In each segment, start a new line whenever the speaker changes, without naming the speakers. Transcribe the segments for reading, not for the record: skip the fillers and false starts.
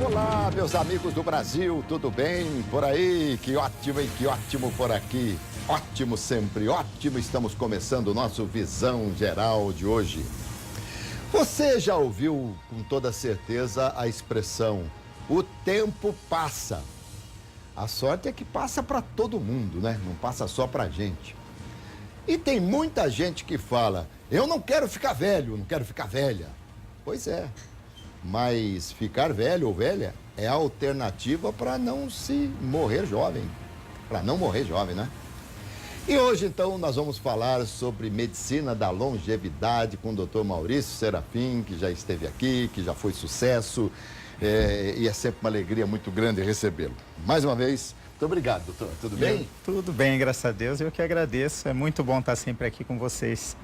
Olá, meus amigos do Brasil, tudo bem por aí? Que ótimo, hein? Que ótimo por aqui. Ótimo sempre, ótimo. Estamos começando o nosso Visão Geral de hoje. Você já ouviu com toda certeza a expressão "o tempo passa"? A sorte é que passa para todo mundo, né? Não passa só pra gente. E tem muita gente que fala: eu não quero ficar velho, não quero ficar velha. Pois é. Mas ficar velho ou velha é a alternativa para não se morrer jovem. Para não morrer jovem, né? E hoje, então, nós vamos falar sobre medicina da longevidade com o Dr. Maurício Serafim, que já esteve aqui, que já foi sucesso. E é sempre uma alegria muito grande recebê-lo. Mais uma vez, muito obrigado, doutor. Tudo bem?
Tudo bem, graças a Deus. Eu que agradeço. É muito bom estar sempre aqui com vocês.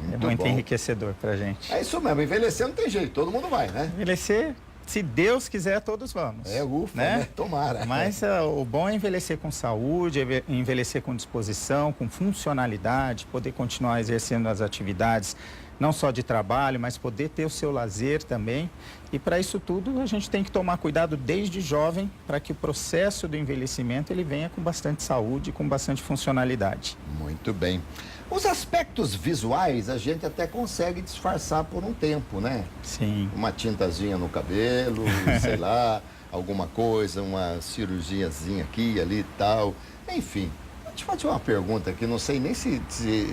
Muito
bom.
Enriquecedor pra gente.
É isso mesmo, envelhecer não tem jeito, todo mundo vai, né?
Envelhecer, se Deus quiser, todos vamos.
Ufa, né? Tomara.
Mas o bom é envelhecer com saúde, envelhecer com disposição, com funcionalidade, poder continuar exercendo as atividades, não só de trabalho, mas poder ter o seu lazer também. E para isso tudo, a gente tem que tomar cuidado desde jovem, para que o processo do envelhecimento ele venha com bastante saúde, com bastante funcionalidade.
Muito bem. Os aspectos visuais a gente até consegue disfarçar por um tempo, né?
Sim.
Uma tintazinha no cabelo, sei lá, alguma coisa, uma cirurgiazinha aqui, ali e tal. Enfim, deixa eu fazer uma pergunta aqui, não sei nem se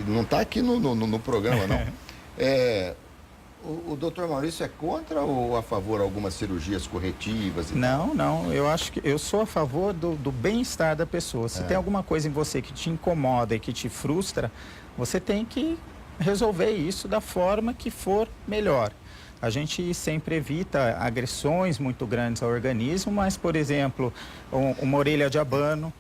não está aqui no programa, não. O doutor Maurício é contra ou a favor de algumas cirurgias corretivas?
Não, eu acho que eu sou a favor do bem-estar da pessoa. Se tem alguma coisa em você que te incomoda e que te frustra, você tem que resolver isso da forma que for melhor. A gente sempre evita agressões muito grandes ao organismo, mas, por exemplo, uma orelha de abano,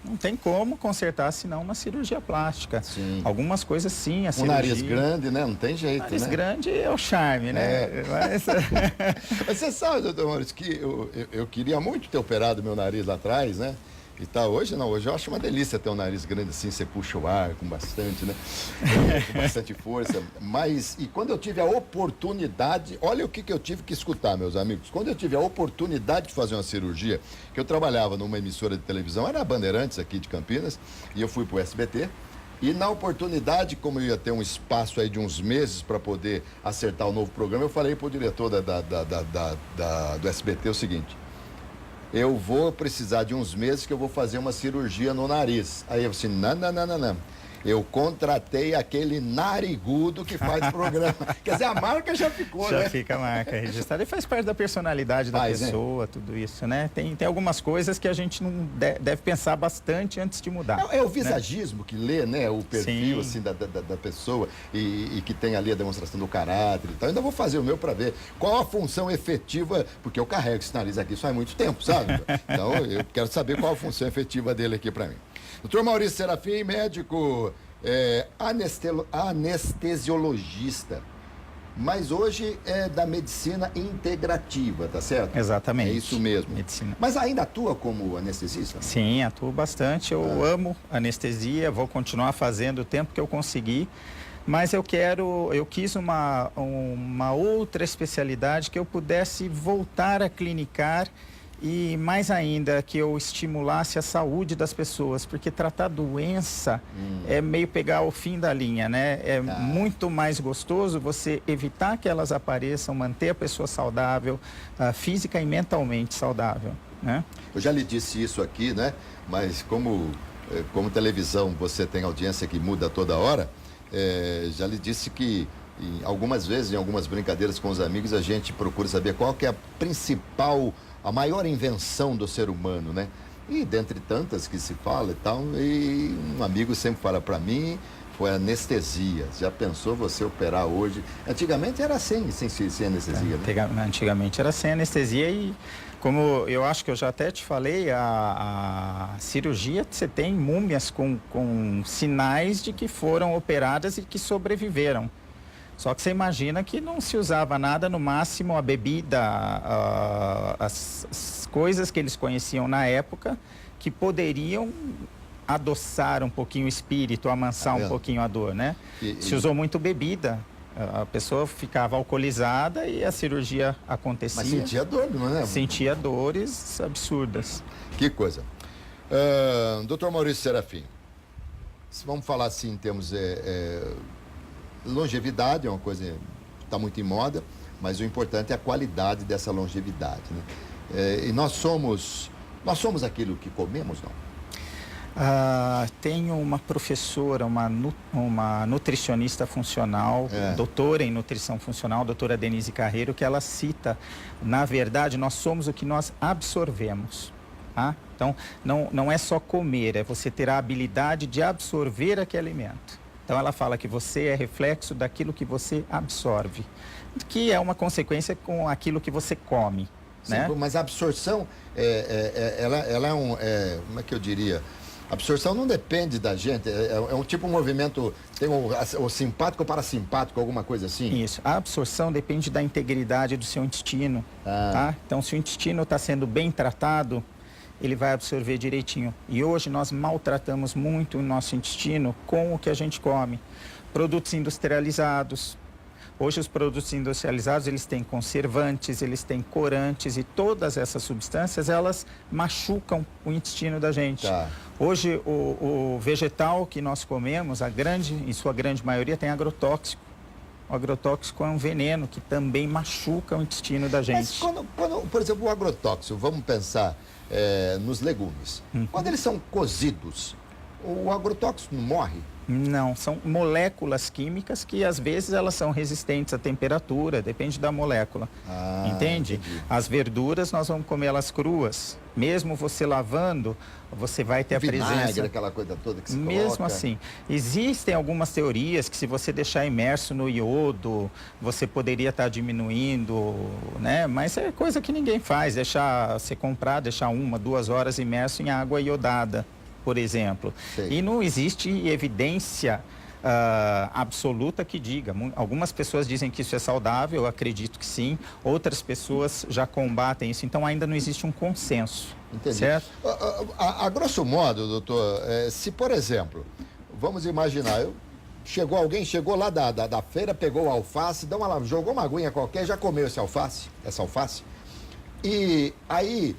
não tem como consertar senão uma cirurgia plástica.
Sim.
Algumas coisas sim, a
cirurgia.
cirurgia.
Nariz grande, né? Não tem jeito,
nariz
né?
grande é o charme, né?
Mas você sabe, doutor Maurício, que eu queria muito ter operado meu nariz lá atrás, né? E tá, hoje não, hoje eu acho uma delícia ter um nariz grande assim, você puxa o ar com bastante, né? Com bastante força. Mas, e quando eu tive a oportunidade, olha o que eu tive que escutar, meus amigos. Quando eu tive a oportunidade de fazer uma cirurgia, que eu trabalhava numa emissora de televisão, era a Bandeirantes aqui de Campinas, e eu fui pro SBT. E na oportunidade, como eu ia ter um espaço aí de uns meses para poder acertar o novo programa, eu falei pro diretor do SBT o seguinte: eu vou precisar de uns meses que eu vou fazer uma cirurgia no nariz. Aí eu disse, não. Eu contratei aquele narigudo que faz programa. Quer dizer, a marca já ficou,
já
né?
Já fica a marca registrada e faz parte da personalidade da pessoa, tudo isso, né? Tem algumas coisas que a gente não deve pensar bastante antes de mudar.
É o visagismo, né? Que lê, né? O perfil, assim, da pessoa e que tem ali a demonstração do caráter e tal. Eu ainda vou fazer o meu para ver qual a função efetiva, porque eu carrego esse nariz aqui só há muito tempo, sabe? Então, eu quero saber qual a função efetiva dele aqui para mim. Doutor Maurício Serafim, médico, anestesiologista, mas hoje é da medicina integrativa, tá certo?
Exatamente.
É isso mesmo.
Medicina.
Mas ainda atua como anestesista? Né?
Sim, atuo bastante. Eu amo anestesia, vou continuar fazendo o tempo que eu conseguir. Mas eu quis uma outra especialidade que eu pudesse voltar a clinicar. E mais ainda, que eu estimulasse a saúde das pessoas, porque tratar doença é meio pegar o fim da linha, né? Muito mais gostoso você evitar que elas apareçam, manter a pessoa saudável, física e mentalmente saudável, né?
Eu já lhe disse isso aqui, né? Mas como televisão você tem audiência que muda toda hora, já lhe disse que algumas vezes, em algumas brincadeiras com os amigos, a gente procura saber qual que é a maior invenção do ser humano, né? E dentre tantas que se fala e tal, e um amigo sempre fala para mim, foi anestesia. Já pensou você operar hoje? Antigamente era sem anestesia, né?
Antigamente era sem anestesia e, como eu acho que eu já até te falei, a cirurgia, você tem múmias com sinais de que foram operadas e que sobreviveram. Só que você imagina que não se usava nada, no máximo a bebida, as coisas que eles conheciam na época, que poderiam adoçar um pouquinho o espírito, amansar um pouquinho a dor, né? Se usou muito bebida, A pessoa ficava alcoolizada e a cirurgia acontecia.
Mas sentia dor, não é?
Sentia dores absurdas.
Que coisa. Dr. Maurício Serafim, vamos falar assim em termos... longevidade é uma coisa que está muito em moda, mas o importante é a qualidade dessa longevidade, né? E nós somos aquilo que comemos, não?
Tenho uma professora, uma nutricionista funcional, doutora em nutrição funcional, doutora Denise Carreiro, que ela cita, na verdade, nós somos o que nós absorvemos. Tá? Então, não é só comer, é você ter a habilidade de absorver aquele alimento. Então, ela fala que você é reflexo daquilo que você absorve, que é uma consequência com aquilo que você come.
Sim,
né?
Mas a absorção, ela é como é que eu diria? A absorção não depende da gente, é um tipo de movimento, tem o simpático ou parasimpático, alguma coisa assim?
Isso, a absorção depende da integridade do seu intestino, tá? Então, se o intestino está sendo bem tratado, ele vai absorver direitinho. E hoje nós maltratamos muito o nosso intestino com o que a gente come. Produtos industrializados. Hoje os produtos industrializados, eles têm conservantes, eles têm corantes e todas essas substâncias, elas machucam o intestino da gente.
Tá.
Hoje o vegetal que nós comemos, em sua grande maioria, tem agrotóxico. O agrotóxico é um veneno que também machuca o intestino da gente.
Mas quando por exemplo, o agrotóxico, vamos pensar nos legumes. Quando eles são cozidos, o agrotóxico não morre?
Não, são moléculas químicas que às vezes elas são resistentes à temperatura, depende da molécula. Entende?
Entendi.
As verduras nós vamos comer elas cruas. Mesmo você lavando, você vai ter a presença.
Aquela coisa toda que se
Mesmo
coloca.
assim, existem algumas teorias que se você deixar imerso no iodo, você poderia estar diminuindo, né? Mas é coisa que ninguém faz, deixar 1, 2 horas imerso em água iodada, por exemplo.
Sei.
E não existe evidência absoluta que diga. Algumas pessoas dizem que isso é saudável, eu acredito que sim. Outras pessoas já combatem isso. Então, ainda não existe um consenso.
Entendi.
Certo?
A grosso modo, doutor, se, por exemplo, vamos imaginar, alguém chegou lá da feira, pegou o alface, jogou uma aguinha qualquer, já comeu essa alface. E aí,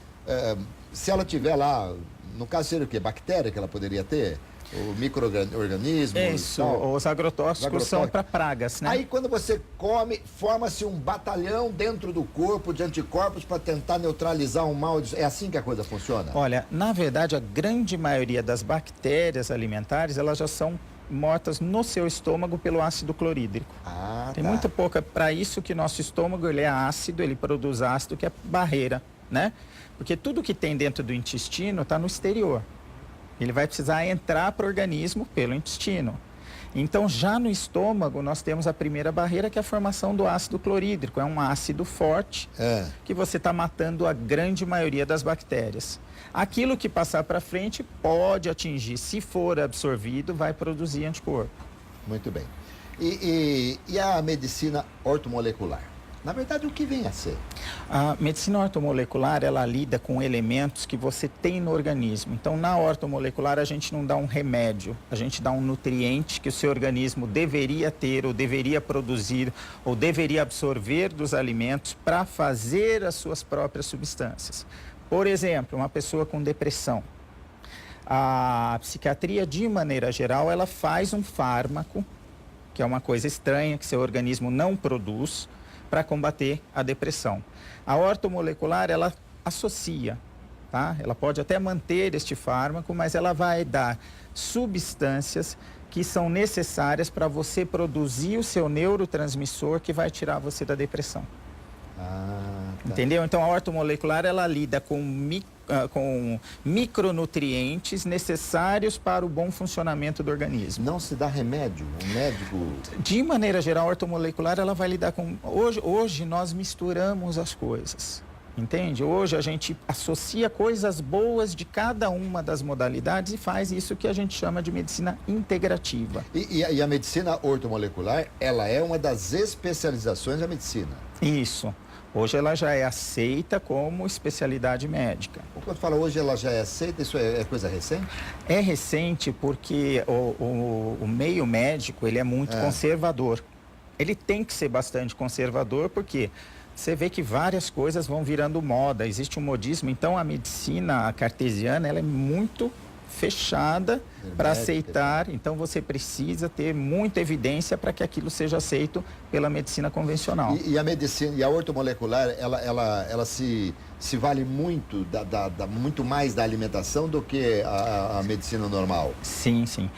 se ela tiver lá, no caso seria o quê? Bactéria que ela poderia ter? O micro-organismo?
Isso, os agrotóxicos são para pragas, né?
Aí quando você come, forma-se um batalhão dentro do corpo de anticorpos para tentar neutralizar um mal. É assim que a coisa funciona?
Olha, na verdade, a grande maioria das bactérias alimentares, elas já são mortas no seu estômago pelo ácido clorídrico. Tem muito pouca. Para isso que nosso estômago, ele é ácido, ele produz ácido, que é barreira, né? Porque tudo que tem dentro do intestino está no exterior. Ele vai precisar entrar para o organismo pelo intestino. Então, já no estômago, nós temos a primeira barreira, que é a formação do ácido clorídrico. É um ácido forte que você está matando a grande maioria das bactérias. Aquilo que passar para frente pode atingir, se for absorvido, vai produzir anticorpo.
Muito bem. E a medicina ortomolecular? Na verdade, o que vem a ser?
A medicina ortomolecular, ela lida com elementos que você tem no organismo. Então, na ortomolecular, a gente não dá um remédio, a gente dá um nutriente que o seu organismo deveria ter, ou deveria produzir, ou deveria absorver dos alimentos para fazer as suas próprias substâncias. Por exemplo, uma pessoa com depressão. A psiquiatria, de maneira geral, ela faz um fármaco, que é uma coisa estranha, que seu organismo não produz, para combater a depressão. A ortomolecular, ela associa, tá? Ela pode até manter este fármaco, mas ela vai dar substâncias que são necessárias para você produzir o seu neurotransmissor que vai tirar você da depressão. Entendeu? Então, a ortomolecular, ela lida com micronutrientes necessários para o bom funcionamento do organismo.
Não se dá remédio? Um médico...
De maneira geral, a ortomolecular, ela vai lidar com... Hoje nós misturamos as coisas, entende? Hoje a gente associa coisas boas de cada uma das modalidades e faz isso que a gente chama de medicina integrativa.
E a medicina ortomolecular, ela é uma das especializações da medicina?
Isso. Hoje ela já é aceita como especialidade médica.
Quando fala hoje ela já é aceita, isso é coisa recente?
É recente porque o meio médico, ele é muito conservador. ele tem que ser bastante conservador, porque você vê que várias coisas vão virando moda, existe um modismo, então a medicina cartesiana ela é muito fechada para aceitar, então você precisa ter muita evidência para que aquilo seja aceito pela medicina convencional.
E a medicina, e a ortomolecular, ela se vale muito, muito mais da alimentação do que a medicina normal?
Sim, sim.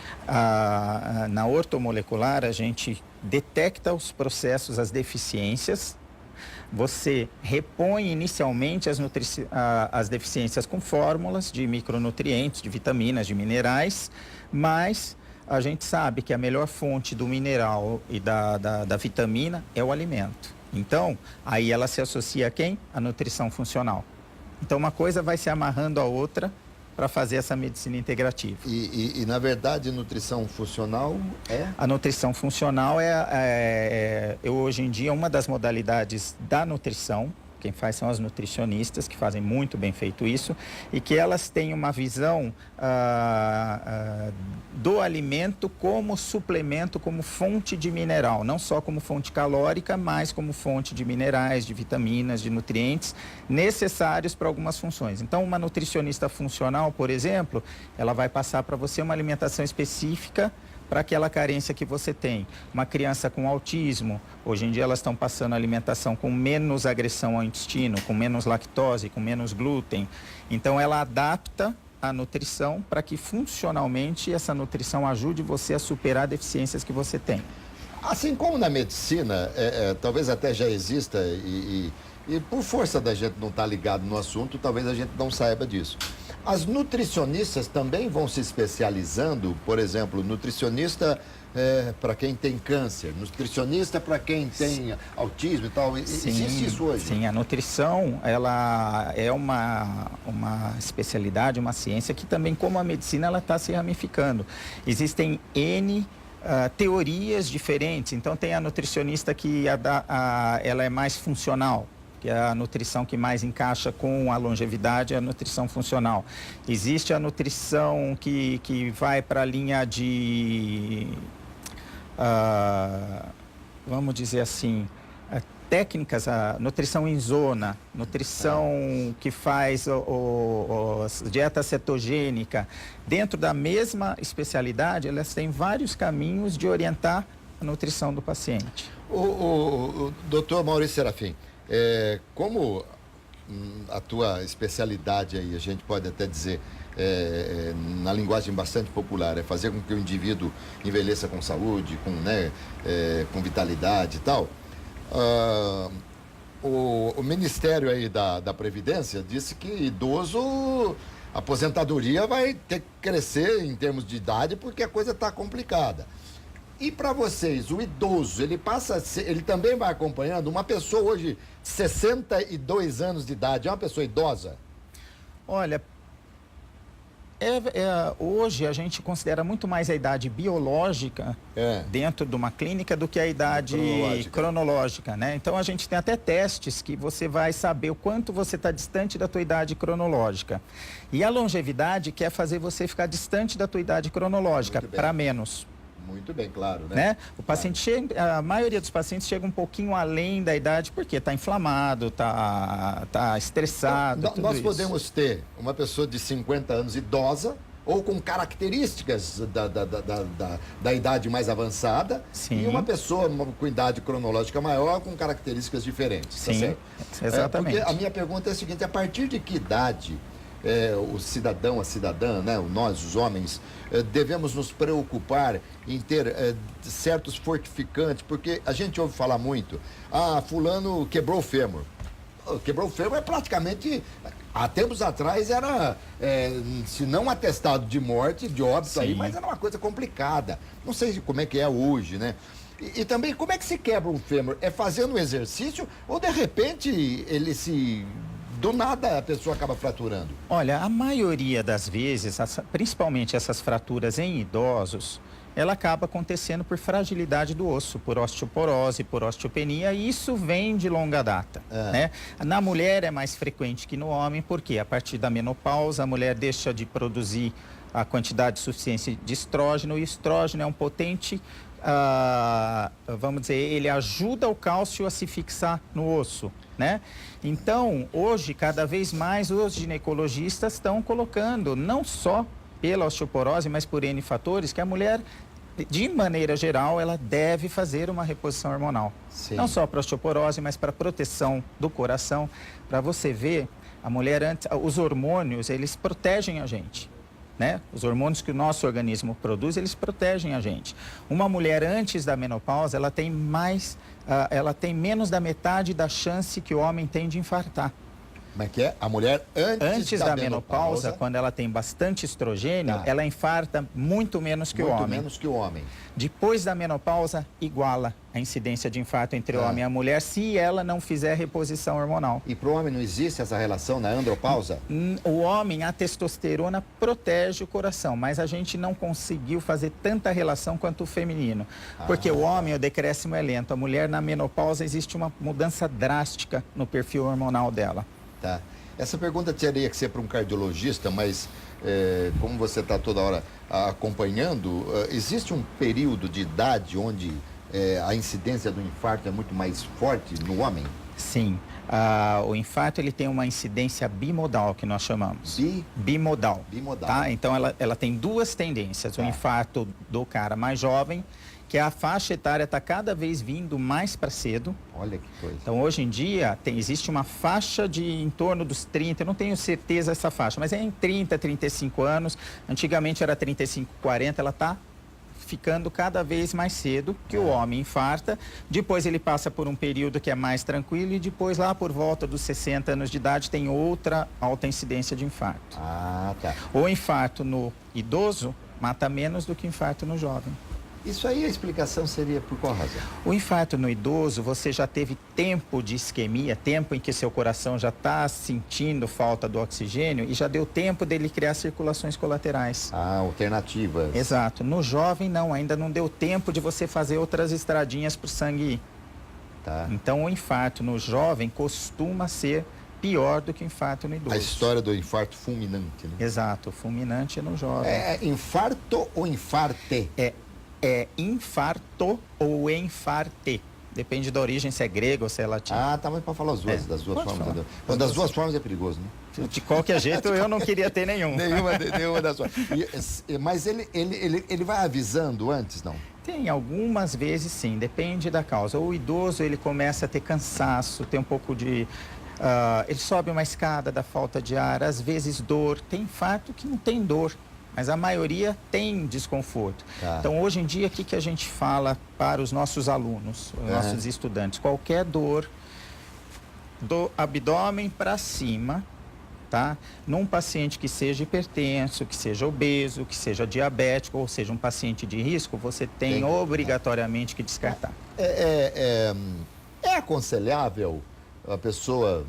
Na ortomolecular, a gente detecta os processos, as deficiências. Você repõe inicialmente as deficiências com fórmulas de micronutrientes, de vitaminas, de minerais, mas a gente sabe que a melhor fonte do mineral e da vitamina é o alimento. Então, aí ela se associa a quem? A nutrição funcional. Então, uma coisa vai se amarrando à outra para fazer essa medicina integrativa.
E, na verdade, nutrição funcional é?
A nutrição funcional hoje em dia, uma das modalidades da nutrição. Quem faz são as nutricionistas, que fazem muito bem feito isso, e que elas têm uma visão do alimento como suplemento, como fonte de mineral, não só como fonte calórica, mas como fonte de minerais, de vitaminas, de nutrientes necessários para algumas funções. Então, uma nutricionista funcional, por exemplo, ela vai passar para você uma alimentação específica para aquela carência que você tem. Uma criança com autismo, hoje em dia elas estão passando alimentação com menos agressão ao intestino, com menos lactose, com menos glúten. Então ela adapta a nutrição para que funcionalmente essa nutrição ajude você a superar deficiências que você tem.
Assim como na medicina, talvez até já exista e por força da gente não estar ligado no assunto, talvez a gente não saiba disso. As nutricionistas também vão se especializando, por exemplo, nutricionista para quem tem câncer, nutricionista para quem tem autismo e tal. Existe isso hoje?
Sim, a nutrição ela é uma especialidade, uma ciência que também, como a medicina, ela está se ramificando. Existem N teorias diferentes, então tem a nutricionista que ela é mais funcional, que é a nutrição que mais encaixa com a longevidade, é a nutrição funcional. Existe a nutrição que vai para a linha de, vamos dizer assim, técnicas, a nutrição em zona, nutrição que faz a dieta cetogênica. Dentro da mesma especialidade, elas têm vários caminhos de orientar a nutrição do paciente.
O doutor Maurício Serafim, como a tua especialidade aí, a gente pode até dizer, na linguagem bastante popular, é fazer com que o indivíduo envelheça com saúde, com vitalidade e tal, o Ministério aí da Previdência disse que idoso, a aposentadoria vai ter que crescer em termos de idade porque a coisa está complicada. E para vocês, o idoso, ele também vai acompanhando? Uma pessoa hoje, 62 anos de idade, é uma pessoa idosa?
Olha, hoje a gente considera muito mais a idade biológica dentro de uma clínica do que a idade cronológica, né? Então a gente tem até testes que você vai saber o quanto você está distante da tua idade cronológica. E a longevidade quer fazer você ficar distante da tua idade cronológica, para menos.
Muito bem, claro, né?
O paciente chega, a maioria dos pacientes chega um pouquinho além da idade porque está inflamado, está estressado.
Então, nós podemos ter uma pessoa de 50 anos idosa ou com características da idade mais avançada.
Sim.
E uma pessoa com idade cronológica maior com características diferentes.
Sim,
tá certo?
Exatamente.
Porque a minha pergunta é a seguinte: a partir de que idade o cidadão, a cidadã, né, nós, os homens, devemos nos preocupar em ter certos fortificantes? Porque a gente ouve falar muito, fulano quebrou o fêmur. Quebrou o fêmur é praticamente, há tempos atrás era, se não atestado de morte, de óbito aí, mas era uma coisa complicada. Não sei como é que é hoje, né? E também, como é que se quebra um fêmur? É fazendo exercício ou, de repente, do nada a pessoa acaba fraturando?
Olha, a maioria das vezes, principalmente essas fraturas em idosos, ela acaba acontecendo por fragilidade do osso, por osteoporose, por osteopenia, e isso vem de longa data, né? Na mulher é mais frequente que no homem, porque a partir da menopausa a mulher deixa de produzir a quantidade suficiente de estrógeno, e o estrógeno é um potente vamos dizer, ele ajuda o cálcio a se fixar no osso, né? Então, hoje, cada vez mais, os ginecologistas estão colocando, não só pela osteoporose, mas por N fatores, que a mulher, de maneira geral, ela deve fazer uma reposição hormonal. Sim. Não só para osteoporose, mas para proteção do coração. Para você ver, a mulher, os hormônios, eles protegem a gente. Né? Os hormônios que o nosso organismo produz, eles protegem a gente. Uma mulher antes da menopausa, ela tem menos da metade da chance que o homem tem de infartar.
Como é que é? A mulher
antes da menopausa, quando ela tem bastante estrogênio, ela infarta muito menos que o homem.
Muito menos que o homem.
Depois da menopausa, iguala a incidência de infarto entre o homem e a mulher, se ela não fizer reposição hormonal.
E para o homem não existe essa relação na andropausa?
O homem, a testosterona protege o coração, mas a gente não conseguiu fazer tanta relação quanto o feminino. Porque o homem, o decréscimo é lento. A mulher, na menopausa, existe uma mudança drástica no perfil hormonal dela.
Tá. Essa pergunta teria que ser para um cardiologista, mas como você está toda hora acompanhando, existe um período de idade onde a incidência do infarto é muito mais forte no homem?
Sim. O infarto ele tem uma incidência bimodal, que nós chamamos. Bimodal. Tá? Então, ela tem duas tendências. O infarto do cara mais jovem, que a faixa etária está cada vez vindo mais para cedo.
Olha que coisa.
Então, hoje em dia, existe uma faixa de em torno dos 30, eu não tenho certeza essa faixa, mas é em 30, 35 anos. Antigamente era 35, 40, ela está ficando cada vez mais cedo que o homem infarta. Depois ele passa por um período que é mais tranquilo e depois lá por volta dos 60 anos de idade tem outra alta incidência de infarto.
Tá.
O infarto no idoso mata menos do que o infarto no jovem.
Isso aí, a explicação seria por qual razão?
O infarto no idoso, você já teve tempo de isquemia, tempo em que seu coração já está sentindo falta do oxigênio e já deu tempo dele criar circulações colaterais.
Alternativas.
Exato. No jovem, não, ainda não deu tempo de você fazer outras estradinhas para o sangue ir.
Tá.
Então, o infarto no jovem costuma ser pior do que o infarto no idoso.
A história do infarto fulminante, né?
Exato, fulminante no jovem.
É infarto ou infarte?
É infarto ou enfarte. Depende da origem, se é grego ou se é latim.
Tá, mas para falar das duas formas. Quando das duas formas é perigoso, né?
De qualquer jeito, eu não queria ter nenhum.
Nenhuma das duas. Mas ele vai avisando antes, não?
Tem, algumas vezes sim, depende da causa. O idoso, ele começa a ter cansaço, tem um pouco de... ele sobe uma escada da falta de ar, às vezes dor. Tem infarto que não tem dor, mas a maioria tem desconforto. Então, hoje em dia, o que a gente fala para os nossos alunos, os nossos estudantes? Qualquer dor do abdômen para cima, tá? Num paciente que seja hipertenso, que seja obeso, que seja diabético, ou seja, um paciente de risco, você tem obrigatoriamente que descartar.
É aconselhável a pessoa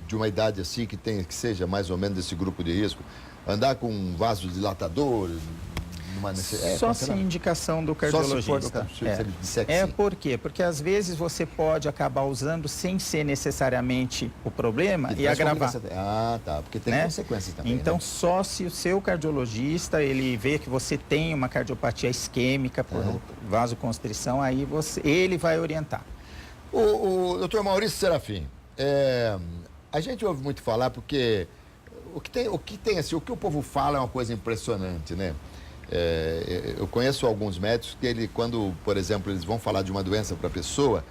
de uma idade assim, que seja mais ou menos desse grupo de risco, andar com um vasodilatador?
Só se indicação do cardiologista. Por quê? Porque às vezes você pode acabar usando sem ser necessariamente o problema e agravar.
Porque tem consequências também.
Então, só se o seu cardiologista, ele vê que você tem uma cardiopatia isquêmica por vasoconstrição, aí ele vai orientar.
O doutor Maurício Serafim, a gente ouve muito falar porque o que o povo fala é uma coisa impressionante, né? Eu conheço alguns médicos que quando, por exemplo, eles vão falar de uma doença para a pessoa,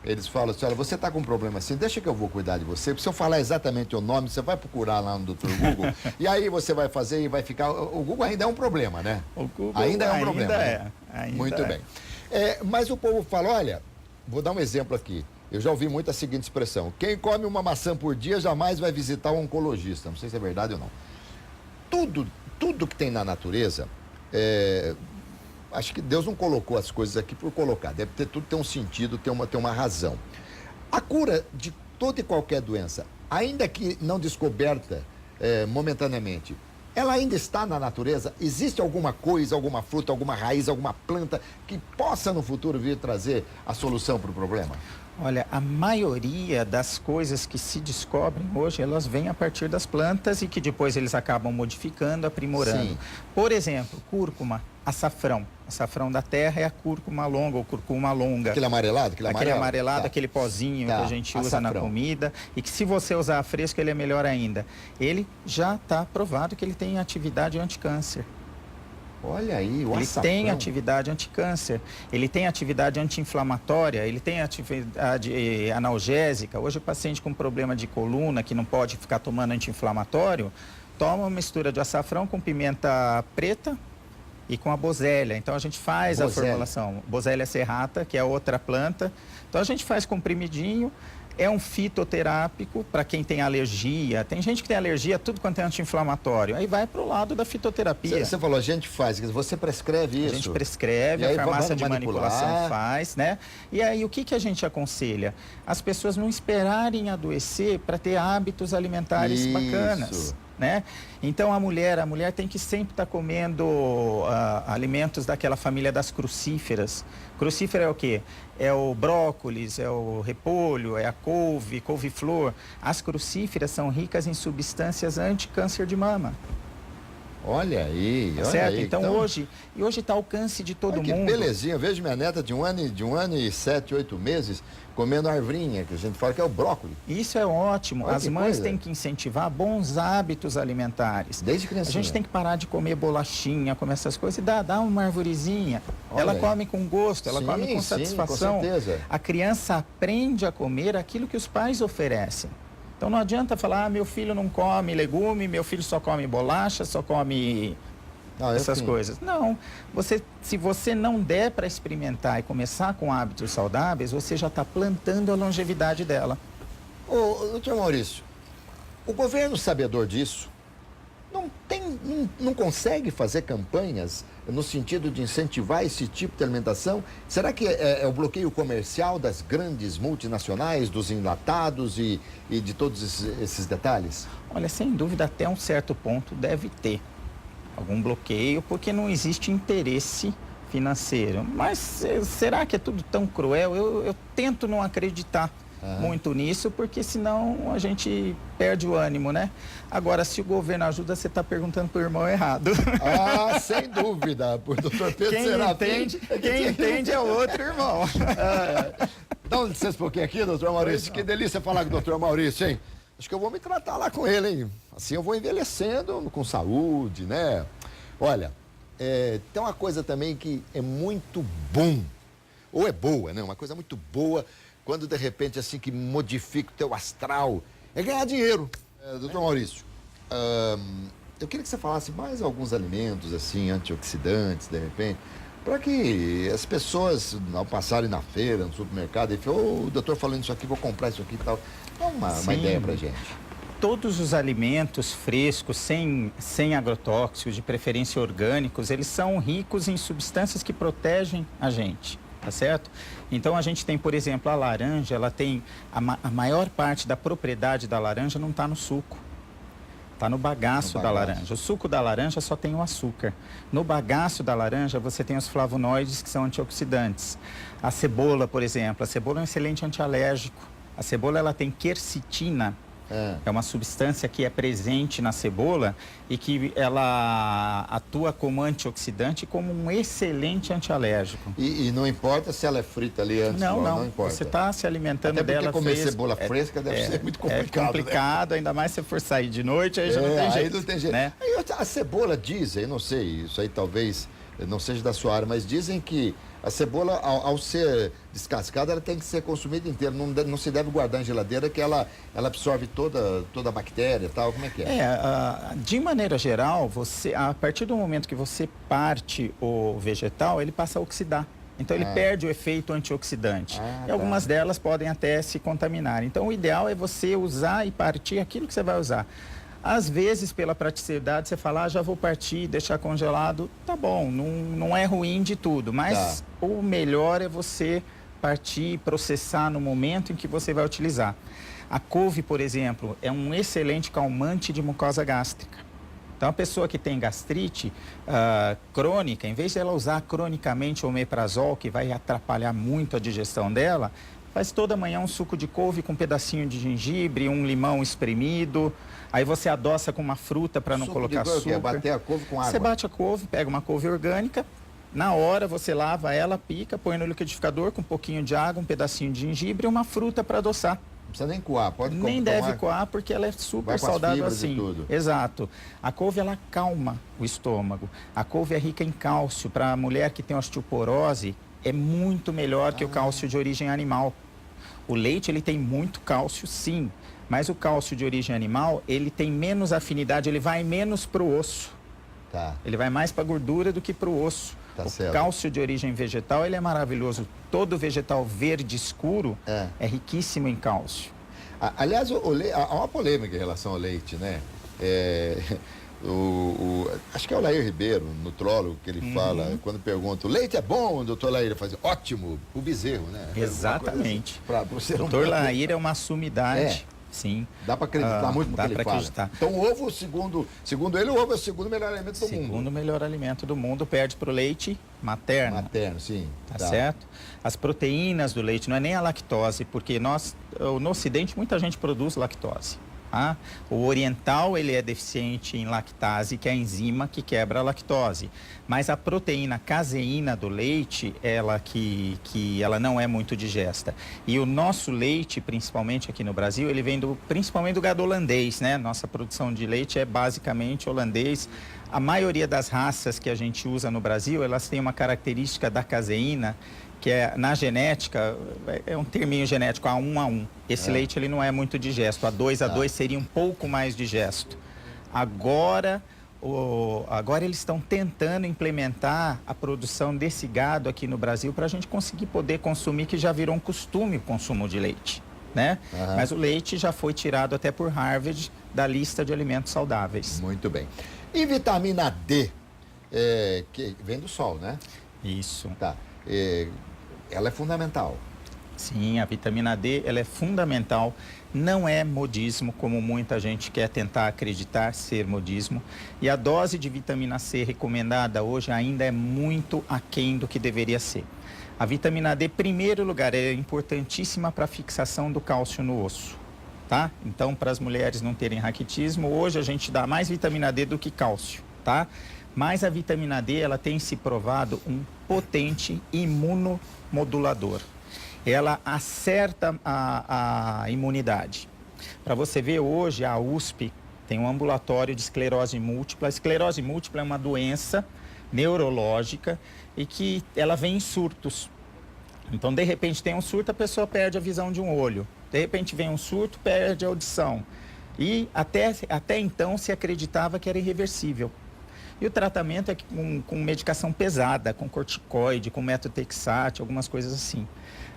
eles falam assim: olha, você está com um problema assim, deixa que eu vou cuidar de você. Se eu falar exatamente o nome, você vai procurar lá no Dr. Google e aí você vai fazer e vai ficar... O Google ainda é um problema, né?
O Google
ainda é um problema.
Muito
bem. Mas o povo fala, olha, vou dar um exemplo aqui. Eu já ouvi muito a seguinte expressão: quem come uma maçã por dia jamais vai visitar um oncologista. Não sei se é verdade ou não. Tudo que tem na natureza, acho que Deus não colocou as coisas aqui por colocar. Tudo tem um sentido, tem uma razão. A cura de toda e qualquer doença, ainda que não descoberta momentaneamente, ela ainda está na natureza? Existe alguma coisa, alguma fruta, alguma raiz, alguma planta que possa no futuro vir trazer a solução para o problema?
Olha, a maioria das coisas que se descobrem hoje, elas vêm a partir das plantas e que depois eles acabam modificando, aprimorando.
Sim.
Por exemplo, cúrcuma, açafrão. Açafrão da terra é a cúrcuma longa ou curcuma longa.
Aquele amarelado?
Aquele amarelado,
tá.
aquele pozinho
Tá.
que a gente usa
Açafrão.
na comida e que se você usar fresco ele é melhor ainda. Ele já está provado que ele tem atividade anticâncer.
Olha aí, o
Ele
açafrão.
tem atividade anticâncer, ele tem atividade anti-inflamatória, ele tem atividade analgésica. Hoje o paciente com problema de coluna, que não pode ficar tomando anti-inflamatório, toma uma mistura de açafrão com pimenta preta e com a bosélia. Então a gente faz a formulação. Bosélia serrata, que é outra planta. Então a gente faz comprimidinho. É um fitoterápico para quem tem alergia. Tem gente que tem alergia a tudo quanto é anti-inflamatório. Aí vai para o lado da fitoterapia.
Você falou, a gente faz, você prescreve isso?
A gente prescreve, a farmácia de manipulação faz, né? E aí o que a gente aconselha? As pessoas não esperarem adoecer para ter hábitos alimentares bacanas. Né? Então a mulher tem que sempre estar comendo alimentos daquela família das crucíferas. Crucífera é o quê? É o brócolis, é o repolho, é a couve, couve-flor. As crucíferas são ricas em substâncias anti-câncer de mama.
Olha aí, olha
certo?
aí.
Então hoje está ao alcance de todo mundo.
Que belezinha, eu vejo minha neta de um ano e 7, 8 meses comendo arvrinha, que a gente fala que é o brócolis.
Isso é ótimo.
Olha,
as mães têm que incentivar bons hábitos alimentares.
Desde criança.
A gente tem que parar de comer bolachinha, comer essas coisas e dar uma arvorezinha.
Olha
ela
aí.
come com gosto, ela come com satisfação.
Com certeza.
A criança aprende a comer aquilo que os pais oferecem. Então não adianta falar, meu filho não come legume, meu filho só come bolacha, só come essas coisas. Não, se você não der para experimentar e começar com hábitos saudáveis, você já está plantando a longevidade dela.
Doutor Maurício, o governo sabedor disso, não consegue fazer campanhas no sentido de incentivar esse tipo de alimentação? Será que é o bloqueio comercial das grandes multinacionais, dos enlatados e de todos esses detalhes?
Olha, sem dúvida, até um certo ponto deve ter algum bloqueio, porque não existe interesse financeiro. Mas será que é tudo tão cruel? Eu tento não acreditar muito nisso, porque senão a gente perde o ânimo, né? Agora, se o governo ajuda, você está perguntando para o irmão errado.
Sem dúvida, por doutor Pedro
Quem entende é o outro irmão.
Dá um licença um pouquinho aqui, doutor Maurício. Que delícia falar com o doutor Maurício, hein? Acho que eu vou me tratar lá com ele, hein? Assim eu vou envelhecendo com saúde, né? Olha, tem uma coisa também que é muito bom, ou é boa, né? Uma coisa muito boa, quando de repente assim que modifica o teu astral, é ganhar dinheiro. Doutor Maurício, eu queria que você falasse mais alguns alimentos, assim, antioxidantes, de repente, para que as pessoas, ao passarem na feira, no supermercado, e falam, o doutor falando isso aqui, vou comprar isso aqui e tal. Dá uma ideia pra gente.
Todos os alimentos frescos, sem agrotóxicos, de preferência orgânicos, eles são ricos em substâncias que protegem a gente, tá certo? Então a gente tem, por exemplo, a laranja, ela tem a maior parte da propriedade da laranja não está no suco. Está no bagaço da laranja. O suco da laranja só tem o açúcar. No bagaço da laranja você tem os flavonoides, que são antioxidantes. A cebola, por exemplo, a cebola é um excelente antialérgico. A cebola ela tem quercetina, é uma substância que é presente na cebola e que ela atua como antioxidante e como um excelente antialérgico.
E não importa se ela é frita ali antes?
Não
importa.
Você está se alimentando
até
dela
comer
fresca.
Cebola fresca deve ser muito complicado.
É complicado, né? Ainda mais se for sair de noite, aí já não tem jeito.
Aí não tem jeito.
Né?
A cebola dizem, eu não sei, isso aí talvez não seja da sua área, mas dizem que a cebola, ao ser descascada, ela tem que ser consumida inteira. Não se deve guardar em geladeira, que ela absorve toda a bactéria e tal. Como é que é?
De maneira geral, a partir do momento que você parte o vegetal, ele passa a oxidar. Então ele perde o efeito antioxidante. E algumas delas podem até se contaminar. Então o ideal é você usar e partir aquilo que você vai usar. Às vezes, pela praticidade, você fala, já vou partir, deixar congelado, tá bom, não é ruim de tudo, mas o melhor é você partir e processar no momento em que você vai utilizar. A couve, por exemplo, é um excelente calmante de mucosa gástrica. Então, a pessoa que tem gastrite crônica, em vez de ela usar cronicamente o omeprazol, que vai atrapalhar muito a digestão dela, Faz toda manhã um suco de couve com um pedacinho de gengibre, um limão espremido. Aí você adoça com uma fruta para não colocar açúcar.
É bater a couve com água.
Você bate a couve, pega uma couve orgânica. Na hora você lava ela, pica, põe no liquidificador com um pouquinho de água, um pedacinho de gengibre e uma fruta para adoçar.
Não precisa nem coar, pode comer.
Nem deve coar porque ela é super saudável assim. Exato. A couve ela acalma o estômago. A couve é rica em cálcio. Para a mulher que tem osteoporose, é muito melhor que o cálcio de origem animal. O leite ele tem muito cálcio, sim, mas o cálcio de origem animal ele tem menos afinidade, ele vai menos para o osso.
Tá.
Ele vai mais para a gordura do que para o osso.
Tá
o
certo.
Cálcio de origem vegetal ele é maravilhoso. Todo vegetal verde escuro é riquíssimo em cálcio.
Aliás, há uma polêmica em relação ao leite, né? Acho que é o Lair Ribeiro, nutrólogo, que ele fala, quando pergunta, o leite é bom, doutor Lair? Ele faz, ótimo, o bezerro, né?
Exatamente.
Assim,
doutor Lair é uma sumidade. Sim.
Dá para acreditar muito no que ele fala. Então o ovo, segundo ele, o ovo é o segundo melhor alimento do mundo.
Segundo melhor alimento do mundo, perde para o leite materno.
Materno, sim.
Tá certo? As proteínas do leite, não é nem a lactose, porque no Ocidente, muita gente produz lactose. Tá? O oriental, ele é deficiente em lactase, que é a enzima que quebra a lactose. Mas a proteína caseína do leite, ela ela não é muito digesta. E o nosso leite, principalmente aqui no Brasil, ele vem principalmente do gado holandês, né? Nossa produção de leite é basicamente holandês. A maioria das raças que a gente usa no Brasil, elas têm uma característica da caseína, que é, na genética, é um terminho genético, A1A1. Esse leite ele não é muito digesto, A2A2 seria um pouco mais digesto. Agora eles estão tentando implementar a produção desse gado aqui no Brasil para a gente conseguir poder consumir, que já virou um costume o consumo de leite, né? Mas o leite já foi tirado até por Harvard da lista de alimentos saudáveis.
Muito bem. E vitamina D, que vem do sol, né?
Isso.
Tá. Ela é fundamental.
Sim, a vitamina D ela é fundamental. Não é modismo, como muita gente quer tentar acreditar ser modismo. E a dose de vitamina C recomendada hoje ainda é muito aquém do que deveria ser. A vitamina D, em primeiro lugar, é importantíssima para a fixação do cálcio no osso. Tá? Então, para as mulheres não terem raquitismo, hoje a gente dá mais vitamina D do que cálcio. Tá? Mas a vitamina D, ela tem se provado um potente imunomodulador. Ela acerta a imunidade. Para você ver, hoje a USP tem um ambulatório de esclerose múltipla. A esclerose múltipla é uma doença neurológica e que ela vem em surtos. Então, de repente, tem um surto, a pessoa perde a visão de um olho. De repente, vem um surto, perde a audição. E até então se acreditava que era irreversível. E o tratamento é com medicação pesada, com corticoide, com metotrexate, algumas coisas assim.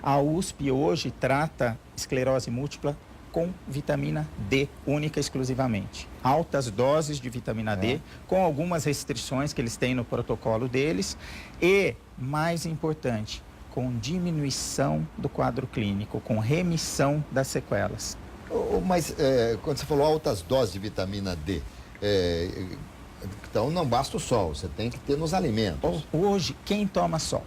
A USP hoje trata esclerose múltipla com vitamina D, única e exclusivamente. Altas doses de vitamina D, com algumas restrições que eles têm no protocolo deles. E, mais importante, com diminuição do quadro clínico, com remissão das sequelas.
Mas quando você falou altas doses de vitamina D, então não basta o sol, você tem que ter nos alimentos.
Hoje, quem toma sol?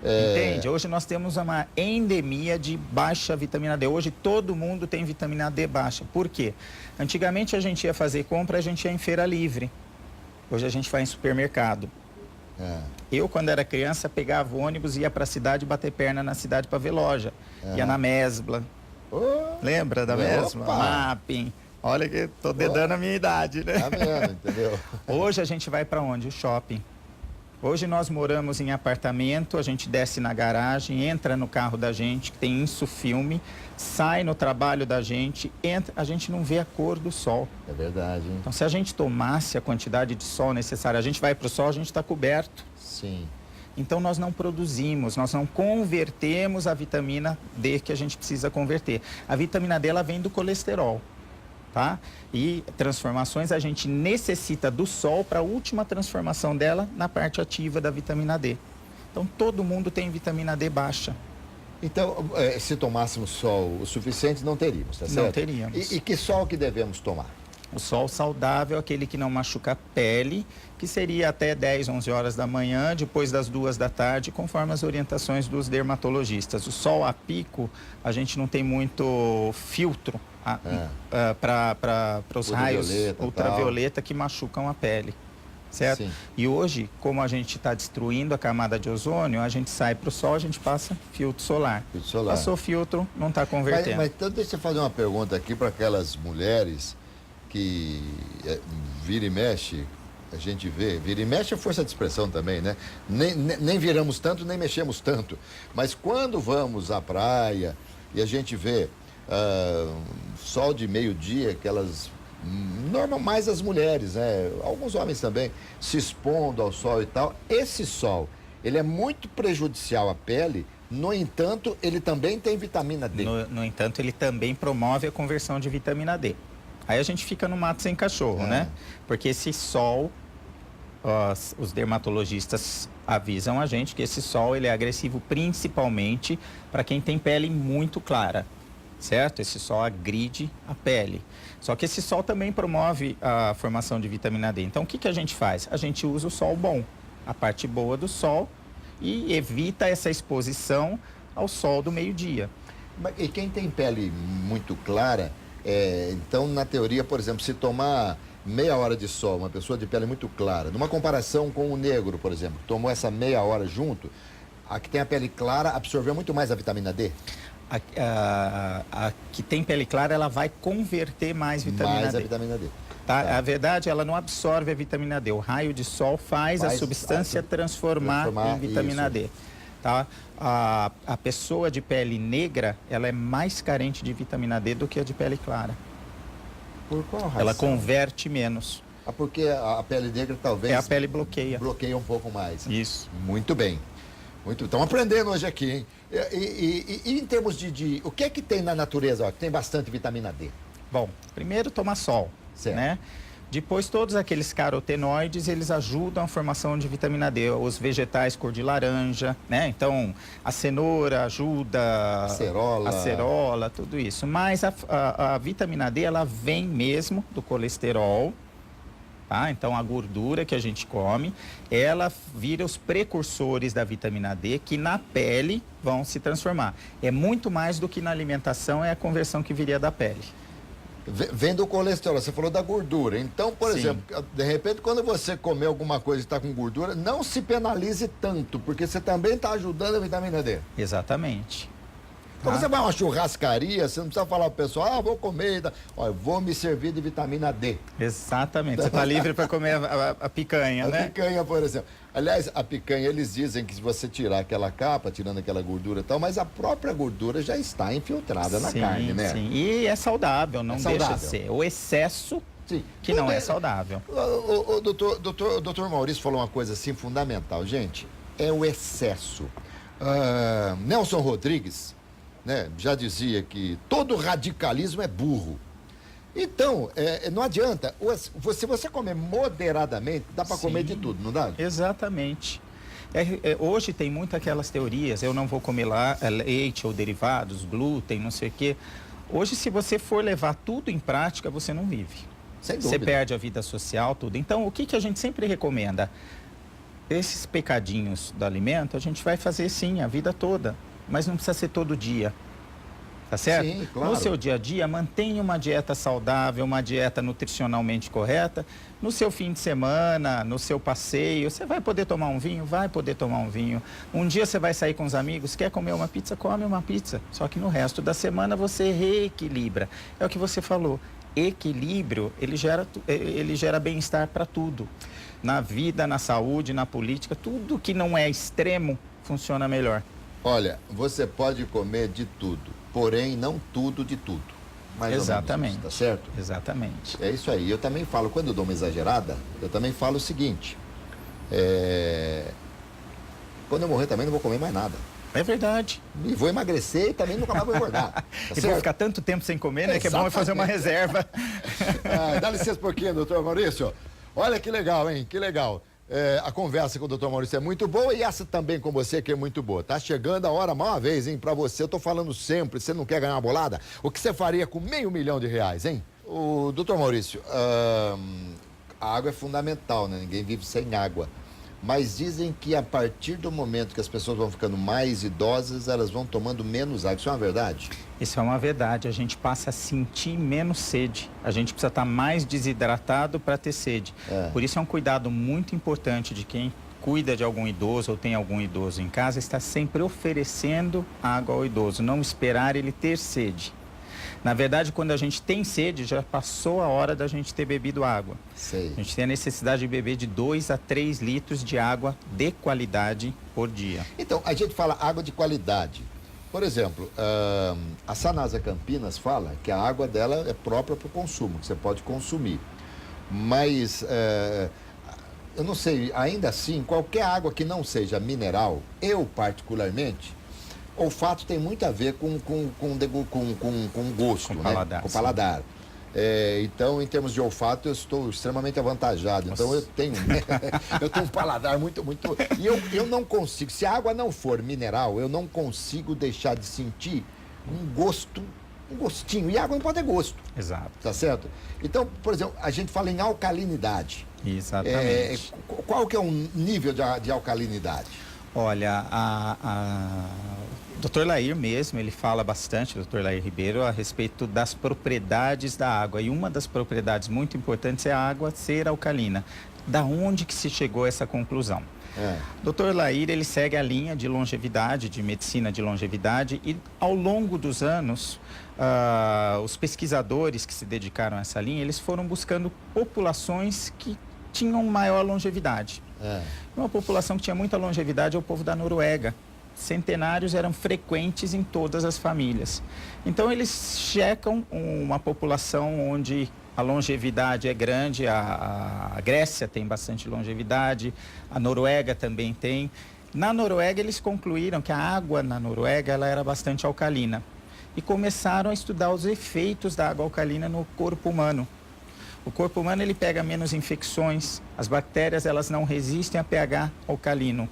Entende? Hoje nós temos uma endemia de baixa vitamina D. Hoje todo mundo tem vitamina D baixa. Por quê? Antigamente a gente ia fazer compra, a gente ia em feira livre. Hoje a gente vai em supermercado. Eu, quando era criança, pegava o ônibus, ia para a cidade bater perna na cidade para ver loja. Ia na Mesbla. Lembra da Mesbla? Mapping. Olha que tô dedando a minha idade, né?
Tá vendo, entendeu?
Hoje a gente vai para onde? O shopping. Hoje nós moramos em apartamento, a gente desce na garagem, entra no carro da gente, que tem insufilme, sai no trabalho da gente, entra, a gente não vê a cor do sol.
É verdade, hein?
Então, se a gente tomasse a quantidade de sol necessária, a gente vai para o sol, a gente está coberto.
Sim.
Então, nós não produzimos, nós não convertemos a vitamina D que a gente precisa converter. A vitamina D, ela vem do colesterol. Tá? E transformações a gente necessita do sol para a última transformação dela na parte ativa da vitamina D. Então todo mundo tem vitamina D baixa.
Então, se tomássemos sol o suficiente, não teríamos, tá certo?
Não teríamos.
E que sol que devemos tomar?
O sol saudável é aquele que não machuca a pele, que seria até 10, 11 horas da manhã, depois das 2 da tarde, conforme as orientações dos dermatologistas. O sol a pico, a gente não tem muito filtro para os raios ultravioleta que machucam a pele. Certo?
Sim.
E hoje, como a gente está destruindo a camada de ozônio, a gente sai para o sol, a gente passa filtro solar.
Filtro solar.
Passou filtro, não está convertendo.
Mas então deixa eu fazer uma pergunta aqui para aquelas mulheres que vira e mexe, a gente vê, vira e mexe é força de expressão também, né? Nem viramos tanto, nem mexemos tanto. Mas quando vamos à praia e a gente vê sol de meio-dia, aquelas... Normal, mais as mulheres, né? Alguns homens também, se expondo ao sol e tal. Esse sol, ele é muito prejudicial à pele, no entanto, ele também tem vitamina D.
No entanto, ele também promove a conversão de vitamina D. Aí a gente fica no mato sem cachorro, né? Porque esse sol, os dermatologistas avisam a gente que esse sol ele é agressivo principalmente para quem tem pele muito clara. Certo? Esse sol agride a pele. Só que esse sol também promove a formação de vitamina D. Então, o que a gente faz? A gente usa o sol bom, a parte boa do sol, e evita essa exposição ao sol do meio-dia.
E quem tem pele muito clara, então, na teoria, por exemplo, se tomar meia hora de sol, uma pessoa de pele muito clara, numa comparação com o negro, por exemplo, tomou essa meia hora junto, a que tem a pele clara absorveu muito mais a vitamina D? A que tem pele clara, ela vai converter mais vitamina D. Mais a vitamina D.
Tá? A verdade, ela não absorve a vitamina D. O raio de sol faz a substância transformar em vitamina D. Tá? A pessoa de pele negra, ela é mais carente de vitamina D do que a de pele clara.
Por qual razão?
Ela converte menos.
Porque a pele negra talvez...
A pele bloqueia.
Bloqueia um pouco mais.
Isso.
Muito bem. Estamos aprendendo hoje aqui, hein? E em termos o que é que tem na natureza, que tem bastante vitamina D?
Bom, primeiro tomar sol,
certo,
né? Depois todos aqueles carotenoides, eles ajudam a formação de vitamina D. Os vegetais cor de laranja, né? Então, a cenoura ajuda... Acerola, tudo isso. Mas a vitamina D, ela vem mesmo do colesterol. Tá? Então, a gordura que a gente come, ela vira os precursores da vitamina D, que na pele vão se transformar. É muito mais do que na alimentação, é a conversão que viria da pele.
Vem do colesterol, você falou da gordura. Então, por exemplo, de repente, quando você comer alguma coisa e está com gordura, não se penalize tanto, porque você também está ajudando a vitamina D.
Exatamente.
Então você vai a uma churrascaria, você não precisa falar pro pessoal, vou comer, olha, vou me servir de vitamina D.
Exatamente, você está livre para comer a picanha, né?
A picanha, por exemplo. Aliás, a picanha, eles dizem que se você tirar aquela capa, tirando aquela gordura e tal, mas a própria gordura já está infiltrada na carne, né?
Sim, e é saudável, não deixa de ser. O excesso que não é saudável.
O doutor Maurício falou uma coisa assim fundamental, gente, é o excesso. Nelson Rodrigues, né, já dizia que todo radicalismo é burro. Então, não adianta. Se você comer moderadamente, dá para comer de tudo, não dá?
Exatamente. Hoje tem muito aquelas teorias, eu não vou comer leite ou derivados, glúten, não sei o quê. Hoje, se você for levar tudo em prática, você não vive.
Sem dúvida.
Você perde a vida social, tudo. Então, o que a gente sempre recomenda? Esses pecadinhos do alimento, a gente vai fazer sim, a vida toda. Mas não precisa ser todo dia, tá certo?
Sim, claro.
No seu dia a dia, mantenha uma dieta saudável, uma dieta nutricionalmente correta. No seu fim de semana, no seu passeio, você vai poder tomar um vinho? Vai poder tomar um vinho. Um dia você vai sair com os amigos, quer comer uma pizza? Come uma pizza. Só que no resto da semana você reequilibra. É o que você falou, equilíbrio, ele gera bem-estar para tudo. Na vida, na saúde, na política, tudo que não é extremo funciona melhor.
Olha, você pode comer de tudo, porém não tudo de tudo. Mais
Exatamente.
Ou menos isso, tá certo?
Exatamente.
É isso aí. Eu também falo, quando eu dou uma exagerada, eu também falo o seguinte. Quando eu morrer também não vou comer mais nada.
É verdade.
E vou emagrecer e também nunca mais vou engordar. Tá
e vou ficar tanto tempo sem comer, né? Que é bom fazer uma reserva.
Dá licença um pouquinho, doutor Maurício. Olha que legal, hein? Que legal. A conversa com o doutor Maurício é muito boa e essa também com você que é muito boa. Tá chegando a hora, mais uma vez, hein? Pra você, eu tô falando sempre, você não quer ganhar uma bolada? O que você faria com R$500 mil, hein? O doutor Maurício, a água é fundamental, né? Ninguém vive sem água. Mas dizem que a partir do momento que as pessoas vão ficando mais idosas, elas vão tomando menos água. Isso é uma verdade?
Isso é uma verdade. A gente passa a sentir menos sede. A gente precisa estar mais desidratado para ter sede. Por isso é um cuidado muito importante de quem cuida de algum idoso ou tem algum idoso em casa, está sempre oferecendo água ao idoso, não esperar ele ter sede. Na verdade, quando a gente tem sede, já passou a hora da gente ter bebido água.
Sei.
A gente tem a necessidade de beber de 2 a 3 litros de água de qualidade por dia.
Então, a gente fala água de qualidade. Por exemplo, a Sanasa Campinas fala que a água dela é própria para o consumo, que você pode consumir. Mas, eu não sei, ainda assim, qualquer água que não seja mineral, eu particularmente... Olfato tem muito a ver com gosto,
com
né?
paladar,
com paladar. Então, em termos de olfato, eu estou extremamente avantajado. Nossa. Então, eu tenho um paladar muito... E eu não consigo, se a água não for mineral, eu não consigo deixar de sentir um gostinho. E a água não pode ter gosto.
Exato.
Tá certo? Então, por exemplo, a gente fala em alcalinidade.
Exatamente.
Qual que é o nível de alcalinidade?
Olha, o Dr. Lair mesmo, ele fala bastante, o Dr. Lair Ribeiro, a respeito das propriedades da água. E uma das propriedades muito importantes é a água ser alcalina. Da onde que se chegou a essa conclusão? Dr. Lair, ele segue a linha de longevidade, de medicina de longevidade, e ao longo dos anos, os pesquisadores que se dedicaram a essa linha, eles foram buscando populações que tinham maior longevidade. Uma população que tinha muita longevidade é o povo da Noruega. Centenários eram frequentes em todas as famílias. Então, eles checam uma população onde a longevidade é grande, a Grécia tem bastante longevidade, a Noruega também tem. Na Noruega, eles concluíram que a água na Noruega ela era bastante alcalina e começaram a estudar os efeitos da água alcalina no corpo humano. O corpo humano ele pega menos infecções, as bactérias elas não resistem a pH alcalino.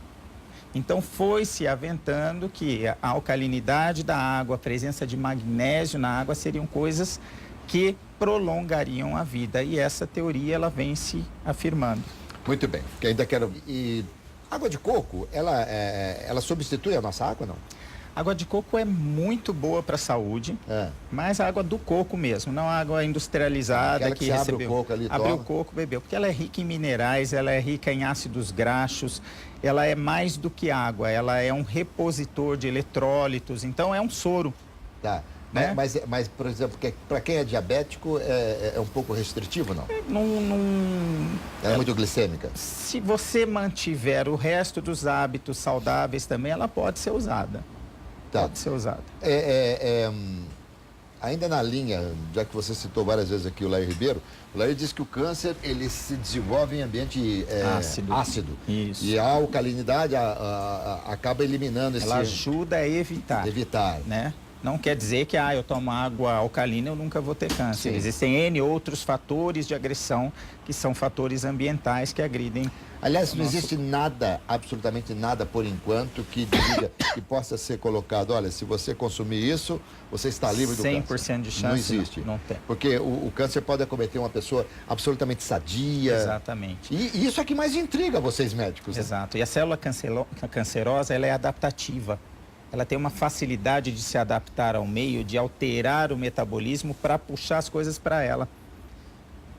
Então foi se aventando que a alcalinidade da água, a presença de magnésio na água seriam coisas que prolongariam a vida. E essa teoria ela vem se afirmando.
Muito bem, que ainda quero... E água de coco, ela substitui a nossa água, não?
Água de coco é muito boa para a saúde, mas a água do coco mesmo, não a água industrializada
aquela que você
recebeu.
abre o coco ali,
abriu o coco, bebeu, porque ela é rica em minerais, ela é rica em ácidos graxos, ela é mais do que água, ela é um repositor de eletrólitos, então é um soro.
Tá.
Né?
Mas, por exemplo, para quem é diabético, é um pouco restritivo, não? Ela é muito glicêmica?
Se você mantiver o resto dos hábitos saudáveis também, ela pode ser usada.
Tá.
Pode ser usada.
Ainda na linha, já que você citou várias vezes aqui o Lair Ribeiro, o Lair diz que o câncer ele se desenvolve em ambiente ácido.
Isso.
E a alcalinidade acaba eliminando esse...
Ela ajuda a evitar. Né? Não quer dizer que eu tomo água alcalina eu nunca vou ter câncer. Sim. Existem N outros fatores de agressão que são fatores ambientais que agridem.
Aliás, não existe nada, absolutamente nada por enquanto que diga que possa ser colocado, olha, se você consumir isso, você está livre do câncer.
100% de chance.
Não existe.
Não tem.
Porque o câncer pode acometer uma pessoa absolutamente sadia.
Exatamente.
E isso é que mais intriga vocês médicos.
Exato. Né? E a célula cancerosa, ela é adaptativa. Ela tem uma facilidade de se adaptar ao meio, de alterar o metabolismo para puxar as coisas para ela.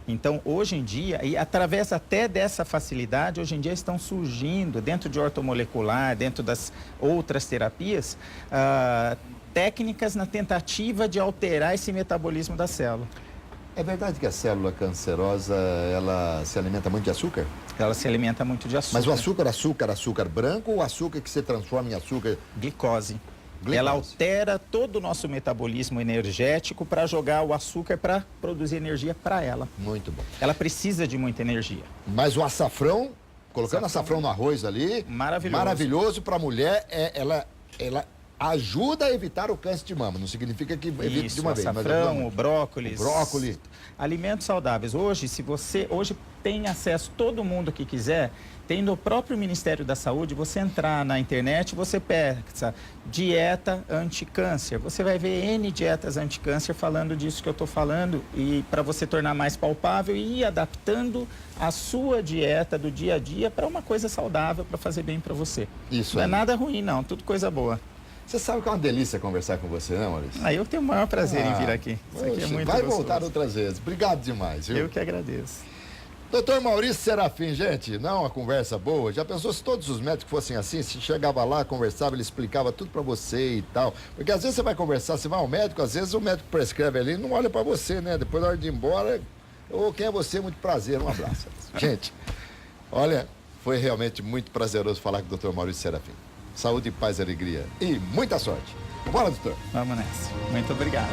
Então, hoje em dia, e através até dessa facilidade, hoje em dia estão surgindo, dentro de ortomolecular, dentro das outras terapias, técnicas na tentativa de alterar esse metabolismo da célula.
É verdade que a célula cancerosa, ela se alimenta muito de açúcar?
Ela se alimenta muito de açúcar.
Mas o açúcar branco ou o açúcar que se transforma em açúcar?
Glicose. Ela altera todo o nosso metabolismo energético para jogar o açúcar para produzir energia para ela.
Muito bom.
Ela precisa de muita energia.
Mas o açafrão, colocando açafrão no arroz ali...
Maravilhoso.
Maravilhoso para a mulher, ela ajuda a evitar o câncer de mama. Não significa que evite de uma vez.
Açafrão, o brócolis.
Brócolis.
Alimentos saudáveis. Hoje, se você tem acesso, todo mundo que quiser, tem no próprio Ministério da Saúde, você entrar na internet, você pega dieta anti-câncer. Você vai ver N dietas anti-câncer falando disso que eu estou falando, e para você tornar mais palpável e ir adaptando a sua dieta do dia a dia para uma coisa saudável, para fazer bem para você.
Isso
não
aí.
É nada ruim, não. Tudo coisa boa.
Você sabe que é uma delícia conversar com você, né, Maurício?
Eu tenho o maior prazer em vir aqui. Isso aqui é muito
vai
gostoso.
voltar outras vezes. Obrigado demais, viu?
Eu que agradeço.
Doutor Maurício Serafim, gente, não é uma conversa boa? Já pensou se todos os médicos fossem assim? Se chegava lá, conversava, ele explicava tudo pra você e tal? Porque às vezes você vai conversar, você vai ao médico, às vezes o médico prescreve ali e não olha pra você, né? Depois na hora de ir embora, quem é você? Muito prazer, um abraço. Gente, olha, foi realmente muito prazeroso falar com o doutor Maurício Serafim. Saúde, paz e alegria. E muita sorte. Bora, doutor.
Vamos nessa. Muito obrigado.